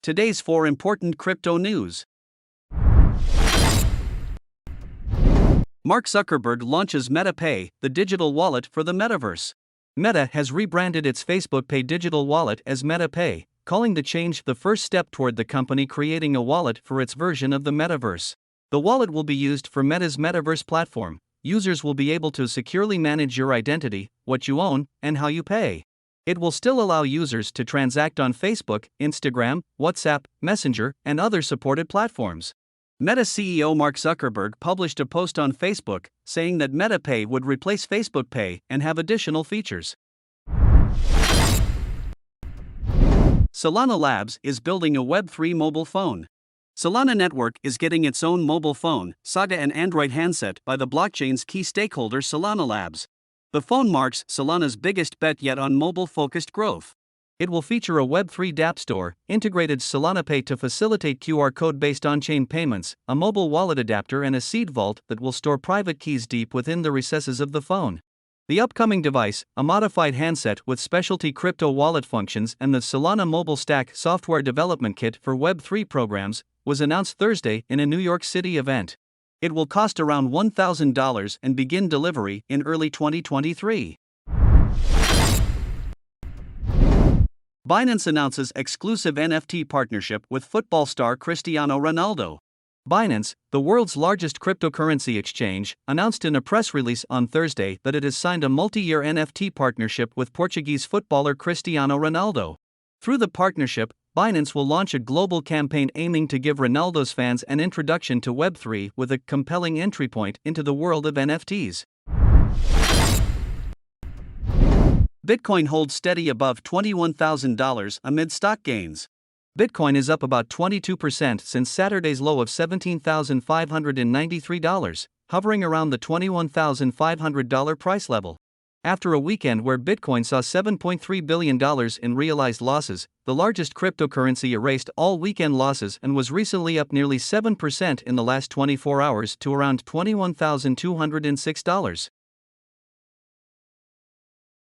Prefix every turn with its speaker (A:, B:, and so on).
A: Today's 4 important crypto news. Mark Zuckerberg launches Meta Pay, the digital wallet for the Metaverse. Meta has rebranded its Facebook Pay digital wallet as Meta Pay, calling the change the first step toward the company creating a wallet for its version of the Metaverse. The wallet will be used for Meta's Metaverse platform. Users will be able to securely manage your identity, what you own, and how you pay. It will still allow users to transact on Facebook, Instagram, WhatsApp, Messenger, and other supported platforms. Meta CEO Mark Zuckerberg published a post on Facebook saying that Meta Pay would replace Facebook Pay and have additional features. Solana Labs is building a Web3 mobile phone. Solana Network is getting its own mobile phone, Saga, and Android handset by the blockchain's key stakeholder Solana Labs. The phone marks Solana's biggest bet yet on mobile-focused growth. It will feature a Web3 dApp store, integrated Solana Pay to facilitate QR code-based on-chain payments, a mobile wallet adapter, and a seed vault that will store private keys deep within the recesses of the phone. The upcoming device, a modified handset with specialty crypto wallet functions and the Solana Mobile Stack software development kit for Web3 programs, was announced Thursday in a New York City event. It will cost around $1,000 and begin delivery in early 2023. Binance announces exclusive NFT partnership with football star Cristiano Ronaldo. Binance, the world's largest cryptocurrency exchange, announced in a press release on Thursday that it has signed a multi-year NFT partnership with Portuguese footballer Cristiano Ronaldo. Through the partnership, Binance will launch a global campaign aiming to give Ronaldo's fans an introduction to Web3 with a compelling entry point into the world of NFTs. Bitcoin holds steady above $21,000 amid stock gains. Bitcoin is up about 22% since Saturday's low of $17,593, hovering around the $21,500 price level. After a weekend where Bitcoin saw $7.3 billion in realized losses, the largest cryptocurrency erased all weekend losses and was recently up nearly 7% in the last 24 hours to around $21,206.